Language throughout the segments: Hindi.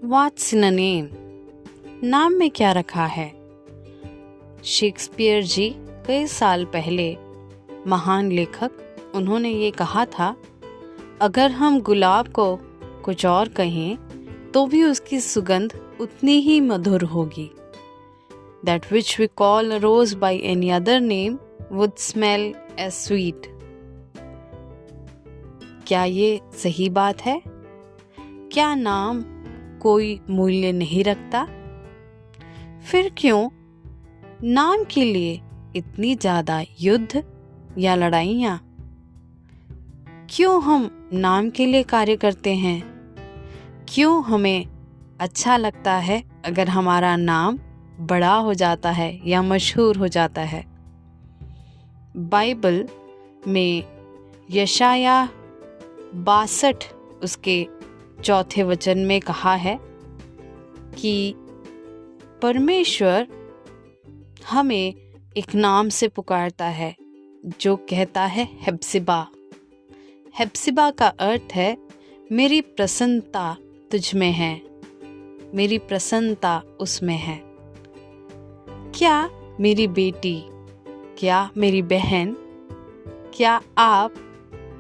What's in a name? नाम में क्या रखा है? शेक्सपियर जी कई साल पहले महान लेखक, उन्होंने ये कहा था, अगर हम गुलाब को कुछ और कहें तो भी उसकी सुगंध उतनी ही मधुर होगी. That which we call a rose by any other name would smell as sweet. क्या ये सही बात है? क्या नाम कोई मूल्य नहीं रखता? फिर क्यों नाम के लिए इतनी ज्यादा युद्ध या लड़ाइयाँ? क्यों हम नाम के लिए कार्य करते हैं? क्यों हमें अच्छा लगता है अगर हमारा नाम बड़ा हो जाता है या मशहूर हो जाता है? बाइबल में यशाया 62 उसके 4 वचन में कहा है कि परमेश्वर हमें एक नाम से पुकारता है जो कहता है हेप्सिबा. हेप्सिबा का अर्थ है मेरी प्रसन्नता तुझ में है, मेरी प्रसन्नता उसमें है. क्या मेरी बेटी, क्या मेरी बहन, क्या आप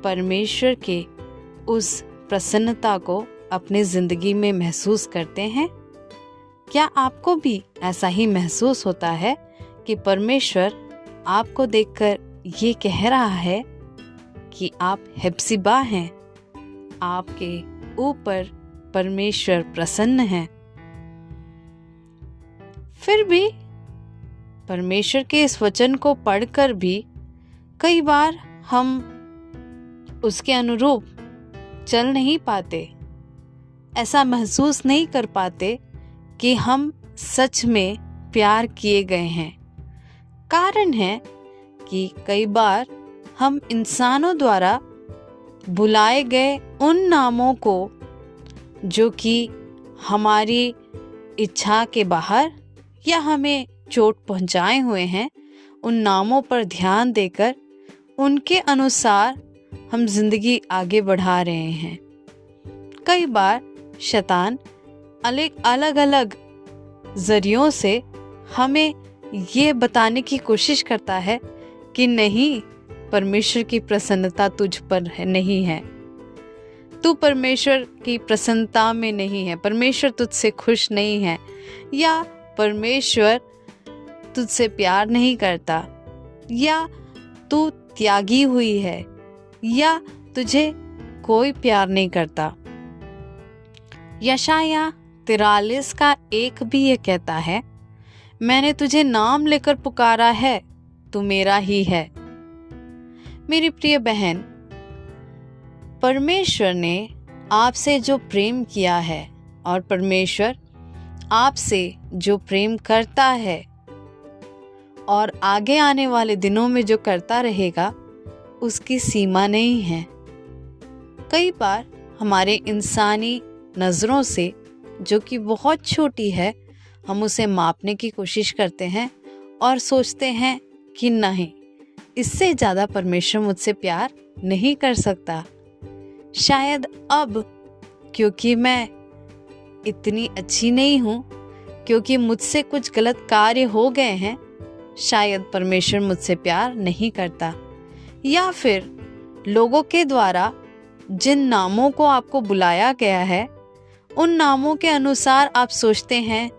परमेश्वर के उस प्रसन्नता को अपने जिंदगी में महसूस करते हैं? क्या आपको भी ऐसा ही महसूस होता है कि परमेश्वर आपको देखकर ये कह रहा है कि आप हेप्सिबा हैं, आपके ऊपर परमेश्वर प्रसन्न है? फिर भी परमेश्वर के इस वचन को पढ़कर भी कई बार हम उसके अनुरूप चल नहीं पाते, ऐसा महसूस नहीं कर पाते कि हम सच में प्यार किए गए हैं. कारण है कि कई बार हम इंसानों द्वारा बुलाए गए उन नामों को जो कि हमारी इच्छा के बाहर या हमें चोट पहुंचाए हुए हैं, उन नामों पर ध्यान देकर उनके अनुसार हम जिंदगी आगे बढ़ा रहे हैं. कई बार शैतान अलग अलग जरियों से हमें ये बताने की कोशिश करता है कि नहीं, परमेश्वर की प्रसन्नता तुझ पर नहीं है, तू परमेश्वर की प्रसन्नता में नहीं है, परमेश्वर तुझसे खुश नहीं है, या परमेश्वर तुझसे प्यार नहीं करता, या तू त्यागी हुई है, या तुझे कोई प्यार नहीं करता. यशाया 43 का 1 भी ये कहता है, मैंने तुझे नाम लेकर पुकारा है, तू मेरा ही है. मेरी प्रिय बहन, परमेश्वर ने आपसे जो प्रेम किया है और परमेश्वर आपसे जो प्रेम करता है और आगे आने वाले दिनों में जो करता रहेगा, उसकी सीमा नहीं है. कई बार हमारे इंसानी नज़रों से, जो कि बहुत छोटी है, हम उसे मापने की कोशिश करते हैं और सोचते हैं कि नहीं, इससे ज़्यादा परमेश्वर मुझसे प्यार नहीं कर सकता. शायद अब क्योंकि मैं इतनी अच्छी नहीं हूँ, क्योंकि मुझसे कुछ गलत कार्य हो गए हैं, शायद परमेश्वर मुझसे प्यार नहीं करता. या फिर लोगों के द्वारा जिन नामों को आपको बुलाया गया है, उन नामों के अनुसार आप सोचते हैं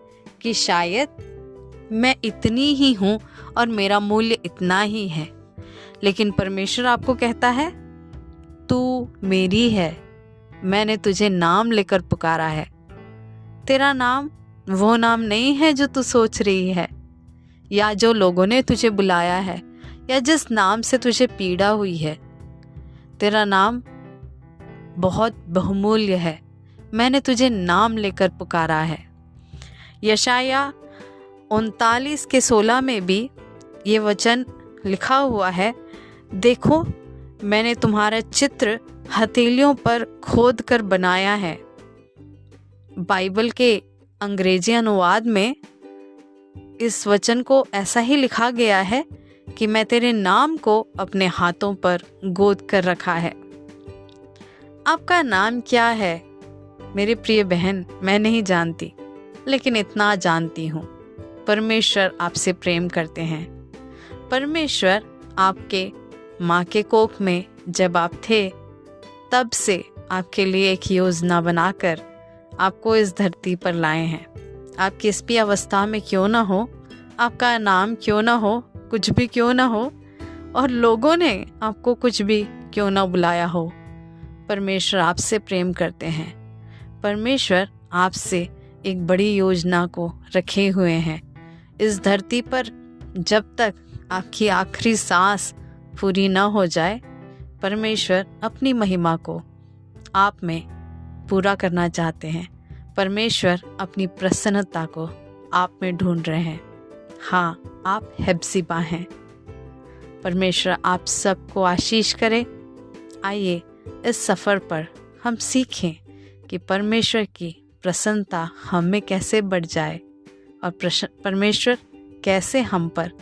कि शायद मैं इतनी ही हूँ और मेरा मूल्य इतना ही है. लेकिन परमेश्वर आपको कहता है, तू मेरी है, मैंने तुझे नाम लेकर पुकारा है. तेरा नाम वो नाम नहीं है जो तू सोच रही है, या जो लोगों ने तुझे बुलाया है, या जिस नाम से तुझे पीड़ा हुई है. तेरा नाम बहुत बहुमूल्य है, मैंने तुझे नाम लेकर पुकारा है. यशाया 39 के 16 में भी ये वचन लिखा हुआ है, देखो मैंने तुम्हारा चित्र हथेलियों पर खोद कर बनाया है. बाइबल के अंग्रेजी अनुवाद में इस वचन को ऐसा ही लिखा गया है कि मैं तेरे नाम को अपने हाथों पर गोद कर रखा है. आपका नाम क्या है? मेरी प्रिय बहन, मैं नहीं जानती, लेकिन इतना जानती हूँ, परमेश्वर आपसे प्रेम करते हैं। परमेश्वर आपके माँ के कोख में जब आप थे, तब से आपके लिए एक योजना बनाकर आपको इस धरती पर लाए हैं। आप किस भी अवस्था में क्यों ना हो, आपका नाम क्यों ना हो, कुछ भी क्यों ना हो, और लोगों ने आपको कुछ भी क्यों ना बुलाया हो, परमेश्वर आपसे प्रेम करते हैं। परमेश्वर आपसे एक बड़ी योजना को रखे हुए हैं। इस धरती पर जब तक आपकी आखिरी सांस पूरी न हो जाए, परमेश्वर अपनी महिमा को आप में पूरा करना चाहते हैं। परमेश्वर अपनी प्रसन्नता को आप में ढूंढ रहे हैं। हाँ, आप हेप्सिबा हैं। परमेश्वर आप सबको आशीष करे। आइए इस सफ़र पर हम सीखें कि परमेश्वर की प्रसन्नता हम में कैसे बढ़ जाए और परमेश्वर कैसे हम पर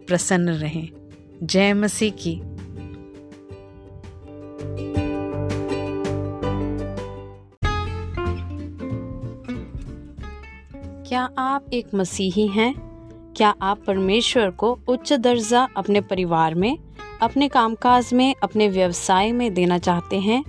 प्रसन्न रहें। जय मसीह की। क्या आप एक मसीही हैं? क्या आप परमेश्वर को उच्च दर्जा अपने परिवार में, अपने कामकाज में, अपने व्यवसाय में देना चाहते हैं?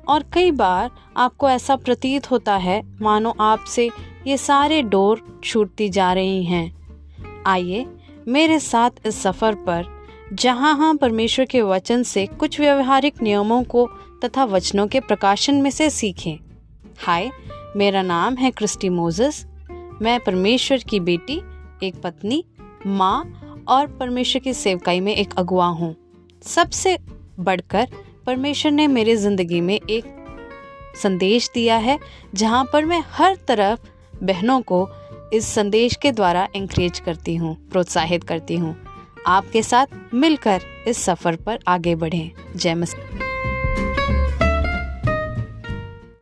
और कई बार आपको ऐसा प्रतीत होता है मानो आपसे ये सारे डोर छूटती जा रही हैं। आइए मेरे साथ इस सफ़र पर, जहां हम परमेश्वर के वचन से कुछ व्यवहारिक नियमों को तथा वचनों के प्रकाशन में से सीखें। हाय, मेरा नाम है क्रिस्टी मोसेस। मैं परमेश्वर की बेटी, एक पत्नी, माँ और परमेश्वर की सेवकाई में एक अगुआ हूँ। सबसे बढ़कर परमेश्वर ने मेरी ज़िंदगी में एक संदेश दिया है, जहाँ पर मैं हर तरफ बहनों को इस संदेश के द्वारा एनकरेज करती हूँ, प्रोत्साहित करती हूँ। आपके साथ मिलकर इस सफ़र पर आगे बढ़ें। जय मसीह।